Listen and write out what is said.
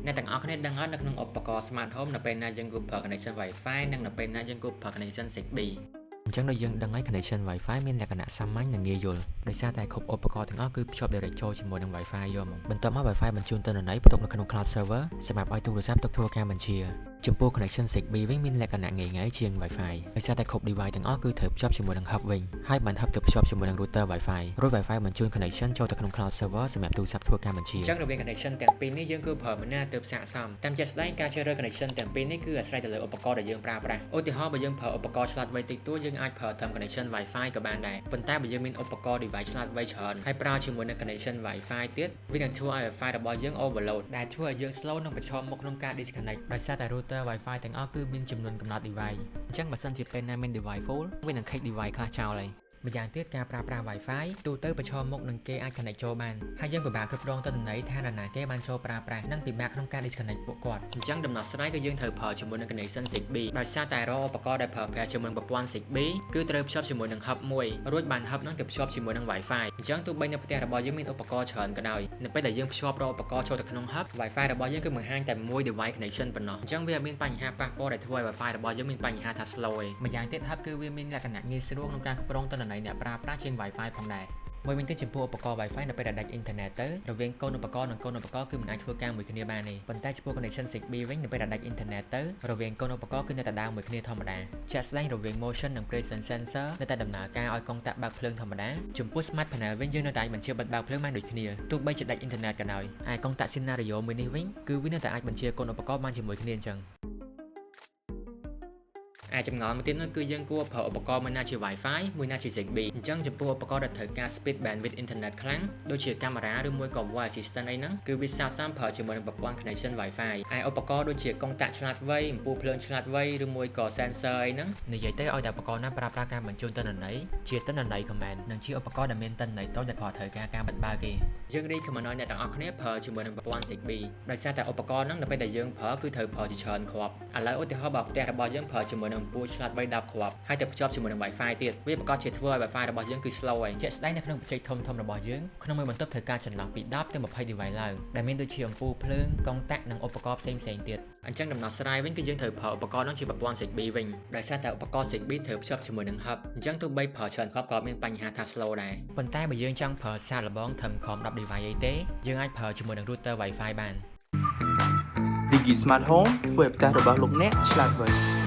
ในต่างออกเนี่ยดังนั้นนักนงอุปกรณ์สมาร์ทโฮมนับเป็นนายยังกูเปิด connection Wi-Fi นั่งนับเป็นนายยังกูเปิด connection Zigbee ចឹងដោយយើងដឹងហើយ connection Wi-Fi មានលក្ខណៈសាមញ្ញនិងងាយយល់ដោយសារតែគ្រប់ឧបករណ៍ទាំងអស់គឺភ្ជាប់ direct ចូលជាមួយនឹង Wi-Fi យកមកបន្ទាប់មក Wi-Fi បញ្ជូនទិន្នន័យផ្ទុកនៅក្នុង cloud server សម្រាប់ឲ្យទូរស័ព្ទទុកធ្វើការបញ្ជាចំពោះ connection Zigbee វិញមានលក្ខណៈងាយៗជាង Wi-Fi ដោយសារតែគ្រប់ device ទាំងអស់គឺត្រូវភ្ជាប់ជាមួយនឹង hub វិញហើយបាន hub ទៅភ្ជាប់ជាមួយនឹង router Wi-Fi រួច Wi-Fi បញ្ជូន connection ចូលទៅក្នុង cloud server សម្រាប់ទូរស័ព្ទធ្វើការបញ្ជាចឹងរវាង connection ទាំងពីរនេះយើងគឺប្រើមិនណាទៅផ្សាកសមតាមជាក់ស្ដែងការជ្រើសរើស connection ទាំងពីរនេះគឺអាស្រ័យទៅលើឧបករណ៍ដែលយើងប្រើប្រាស់ឧទាហរណ៍បើយើងប្រើឧបករណ៍ឆ្លាតវៃតិចតួចយើងអាចប្រើត្រឹម connection Wi-Fi ក៏បានដែរប៉ុន្តែបើយើងមានឧបករណ៍ device ឆ្លាតវៃច្រើនហើយប្រើជាមួយនឹង connection Wi-Fi ទៀតវានឹងធ្វើឲ្យ Wi-Fi របស់យើង overload ដែលធ្វើឲ្យយើង slow និងប្រឈមមុខក្នុងការ disconnect ដោយសារតែ router Wi-Fi ទាំងអស់គឺមានចំនួនកំណត់ device អញ្ចឹងបើសិនជាពេលណាមាន device full វានឹង kick device ខ្លះចោលហើយម្យ៉ាងទៀតការប្រើប្រាស់ Wi-Fi ទូទៅប្រឈមមុខនឹងគេអាច connect ចូលបានហើយយើងពិបាកគ្រប់គ្រងទិន្នន័យថានរណាគេបានចូលប្រើប្រាស់និងពិបាកក្នុងការ disconnect ពួកគាត់អញ្ចឹងដំណោះស្រាយគឺយើងត្រូវប្រើជាមួយនឹង connection Zigbee ដោយសារតែរាល់ឧបករណ៍ដែលប្រើប្រាស់ជាមួយនឹងប្រព័ន្ធ Zigbee គឺត្រូវភ្ជាប់ជាមួយនឹង hub មួយរួចបាន hub ហ្នឹងទៅភ្ជាប់ជាមួយនឹង Wi-Fi អញ្ចឹងទោះបីនៅផ្ទះរបស់យើងមានឧបករណ៍ច្រើនក៏ដោយនៅពេលដែលយើងភ្ជាប់រាល់ឧបករណ៍ចូលទៅក្នុង hub Wi-Fi របស់យើងគឺបង្ហាញតែមួយ device connection ប៉ុណ្ណោះអញ្ចឹងវាមានបញ្ហាប៉ះពាល់ដែលធ្វើឲ្យ Wi-Fi របស់យើងមានបញ្ហាថា slow ឯងម្យ៉ាងទៀត hub គឺវាមានលក្ខណៈងាយស្រួលក្នុងការគ្រប់គ្រងទិន្នន័យអ្នកប្រើប្រាស់ជាង Wi-Fi ផងដែរមួយវិញទៀតចំពោះឧបករណ៍ Wi-Fi នៅពេលដែលដាច់អ៊ីនធឺណិតទៅរវាងកូនឧបករណ៍និងកូនឧបករណ៍គឺមិនអាចធ្វើការមួយគ្នាបានទេប៉ុន្តែចំពោះ connection Zigbee វិញនៅពេលដែលដាច់អ៊ីនធឺណិតទៅរវាងកូនឧបករណ៍គឺនៅតែដើរមួយគ្នាធម្មតាជាក់ស្ដែងរវាង motion និង presence sensor នៅតែដំណើរការឲ្យកុងតាក់បើកភ្លើងធម្មតាចំពោះ smart panel វិញយើងនៅតែអាចបញ្ជាបិទបើកភ្លើងបានដូចគ្នាទោះបីជាដាច់អ៊ីនធឺណិតក៏ដោយហើយកុងតាក់ scenario មួយនេះវិញគឺវានៅតែអាចបញ្ជាកូនឧបករណ៍បានជាមួយគ្នាអញ្ចឹងចម្ងល់មួយទៀតនោះគឺយើងគួរប្រើឧបករណ៍មួយណាជា Wi-Fi មួយណាជា Zigbee អញ្ចឹងចំពោះឧបករណ៍ដែលត្រូវការ speed bandwidth internet ខ្លាំងដូចជាកាមេរ៉ាឬមួយក៏ voice assistant អីហ្នឹងគឺវាស័ក្តិសមប្រើជាមួយនឹងប្រព័ន្ធ connection Wi-Fi ឧបករណ៍ដូចជាកុងតាក់ឆ្លាតវៃអំពូលភ្លើងឆ្លាតវៃឬមួយក៏ sensor អីហ្នឹងនិយាយទៅឲ្យតែឧបករណ៍ណាប្រើប្រាស់ការបញ្ជូនទិន្នន័យជាទិន្នន័យ command និងជាឧបករណ៍ដែលមានទិន្នន័យតូចដែលគាត់ត្រូវការបិទបើកគេយើង recommend ឲ្យអ្នកទាំងអស់គ្នាប្រើជាមួយនឹងប្រព័ន្ធ Zigbee ដោយសារតែឧបករណ៍ហ្នឹងនៅពេលដែលយើងប្រើគឺត្រូវប្រើជាច្រើនគ្រាប់ឥឡូវឧទាហរណ៍បើផ្ទះរបស់យើងប្រើជាមួយនឹងអំពូលឆ្លាតវៃ10គ្រាប់ហើយទៅភ្ជាប់ជាមួយនឹង Wi-Fi ទៀតវាប្រកាសជាធ្វើឲ្យ Wi-Fi របស់យើងគឺ slow ហើយជាក់ស្ដែងនៅក្នុងបច្ចេកធំរបស់យើងក្នុងមួយបន្ទប់ត្រូវការចន្លោះពី10ទៅ20 device ឡើងដែលមានដូចជាអំពូលភ្លើងកុងតាក់និងឧបករណ៍ផ្សេងទៀតអញ្ចឹងដំណោះស្រាយវិញគឺយើងត្រូវប្រើឧបករណ៍នោះជាប្រព័ន្ធ Zigbee វិញដោយសារតែឧបករណ៍ Zigbee ត្រូវភ្ជាប់ជាមួយនឹង hub អញ្ចឹងទោះបីប្រើច្រើនគ្រាប់ក៏មានបញ្ហាថា slow ដែរប៉ុន្តែបើយើងចង់ប្រើសារលបងធំខំ10 device អីទេយើងអាចប្រើជាមួយនឹង router Wi-Fi បាន Digi Smart Home ធ្វើឲ្យផ្ទះរបស់លោកអ្នកឆ្លាតវៃ